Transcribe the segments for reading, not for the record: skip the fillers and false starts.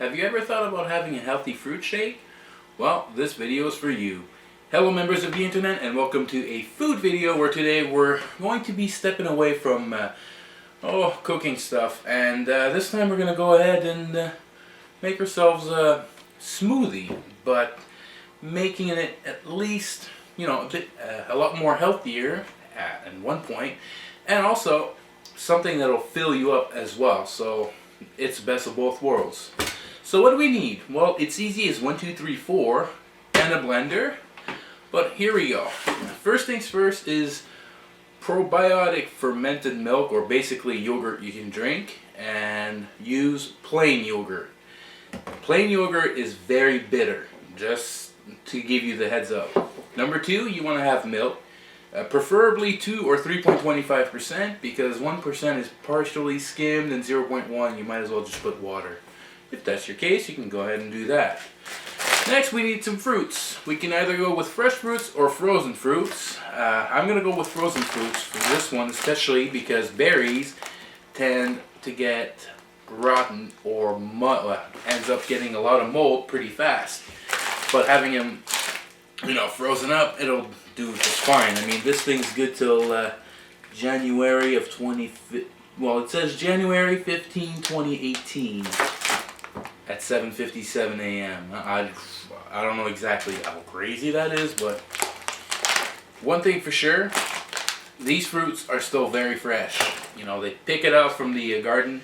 Have you ever thought about having a healthy fruit shake? Well, this video is for you. Hello members of the internet, and welcome to a food video where today we're going to be stepping away from cooking stuff, and this time we're going to go ahead and make ourselves a smoothie, but making it at least, a lot more healthier at one point, and also something that'll fill you up as well. So it's best of both worlds. So what do we need? Well, it's easy as 1, 2, 3, 4 and a blender. But here we go. First things first is probiotic fermented milk, or basically yogurt you can drink, and use plain yogurt. Plain yogurt is very bitter, just to give you the heads up. Number 2, you want to have milk. Preferably 2 or 3.25%, because 1% is partially skimmed and 0.1 you might as well just put water. If that's your case, you can go ahead and do that. Next, we need some fruits. We can either go with fresh fruits or frozen fruits. I'm going to go with frozen fruits for this one, especially because berries tend to get rotten or ends up getting a lot of mold pretty fast. But having them, frozen up, it'll do just fine. I mean, this thing's good till January of it says January 15, 2018 at 7:57 a.m. I don't know exactly how crazy that is, but one thing for sure, these fruits are still very fresh. They pick it out from the garden,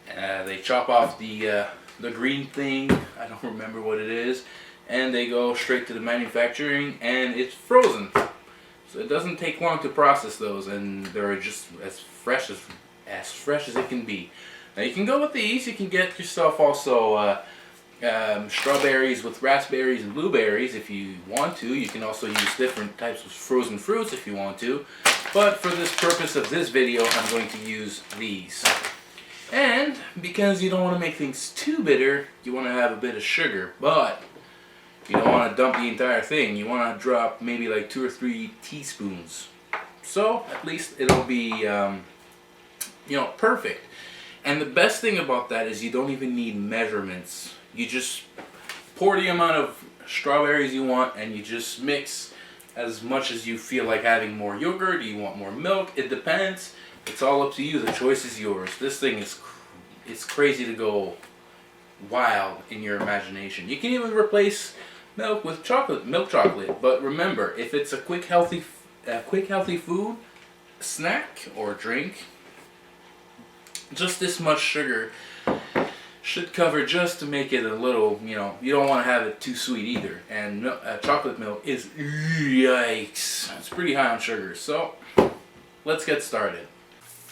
they chop off the green thing, I don't remember what it is, and they go straight to the manufacturing, and it's frozen. So it doesn't take long to process those, and they're just as fresh as it can be. Now you can go with these. You can get yourself also strawberries with raspberries and blueberries if you want to. You can also use different types of frozen fruits if you want to. But for this purpose of this video, I'm going to use these. And because you don't want to make things too bitter, you want to have a bit of sugar, but you don't want to dump the entire thing. You want to drop maybe like 2 or 3 teaspoons. So at least it'll be perfect. And the best thing about that is you don't even need measurements. You just pour the amount of strawberries you want, and you just mix as much as you feel like having more yogurt. Do you want more milk? It depends. It's all up to you. The choice is yours. This thing is it's crazy to go wild in your imagination. You can even replace milk with milk chocolate. But remember, if it's a quick healthy food, snack or drink, just this much sugar should cover just to make it a little, you don't want to have it too sweet either. And chocolate milk is, yikes, it's pretty high on sugar. So let's get started.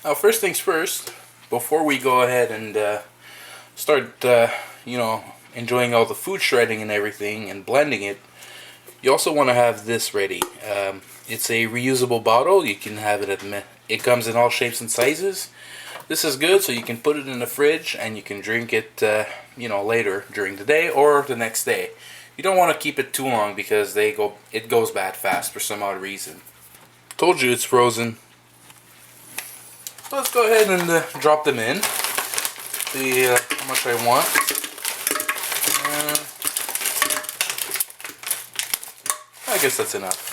Now, first things first, before we go ahead and start, enjoying all the food shredding and everything and blending it, you also want to have this ready. It's a reusable bottle. You can have it it comes in all shapes and sizes. This is good, so you can put it in the fridge and you can drink it, later during the day or the next day. You don't want to keep it too long because it goes bad fast for some odd reason. Told you it's frozen. So let's go ahead and drop them in. See how much I want. I guess that's enough.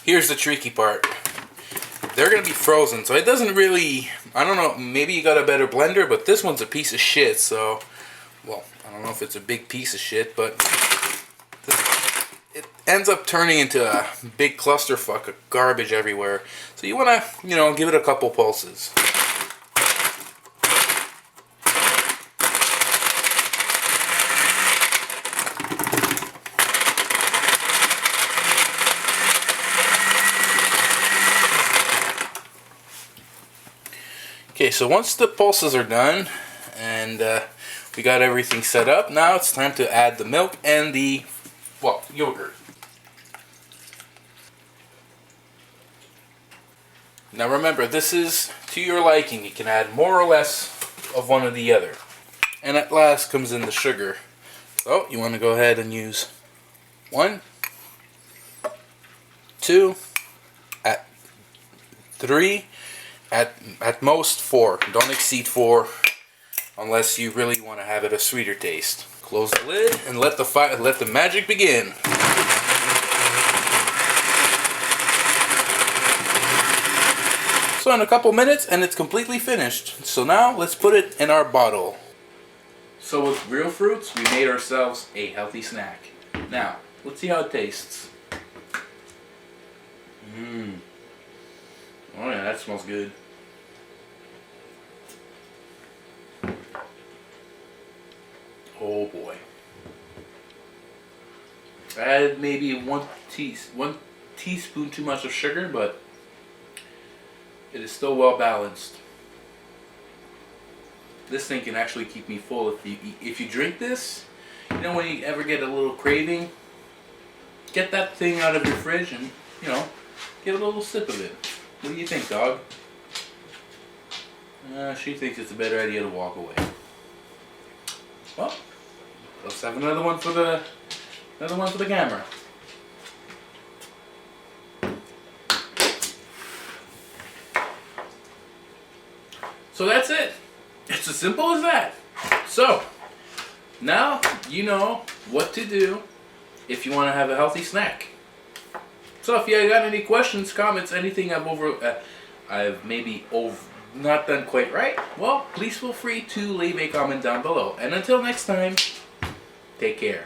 Here's the tricky part. They're going to be frozen, so it doesn't really, I don't know, maybe you got a better blender, but this one's a piece of shit, so, well, I don't know if it's a big piece of shit, but it ends up turning into a big clusterfuck of garbage everywhere. So you want to, give it a couple pulses. Okay, so once the pulses are done and we got everything set up, now it's time to add the milk and the, yogurt. Now remember, this is to your liking. You can add more or less of one or the other. And at last comes in the sugar. So you want to go ahead and use 1, 2, at 3, at most 4. Don't exceed 4. unless you really want to have it a sweeter taste. Close the lid and let the magic begin. So in a couple minutes and it's completely finished. So now let's put it in our bottle. So with real fruits, we made ourselves a healthy snack. Now, let's see how it tastes. Oh yeah, that smells good. Oh boy. I had maybe one teaspoon too much of sugar, but it is still well balanced. This thing can actually keep me full if you drink this. You know, when you ever get a little craving, get that thing out of your fridge and, you know, get a little sip of it. What do you think, dog? She thinks it's a better idea to walk away. Well, let's have another one for the camera. So that's it. It's as simple as that. So, now you know what to do if you want to have a healthy snack. So if you got any questions, comments, anything I've maybe not done quite right, well, please feel free to leave a comment down below. And until next time, take care.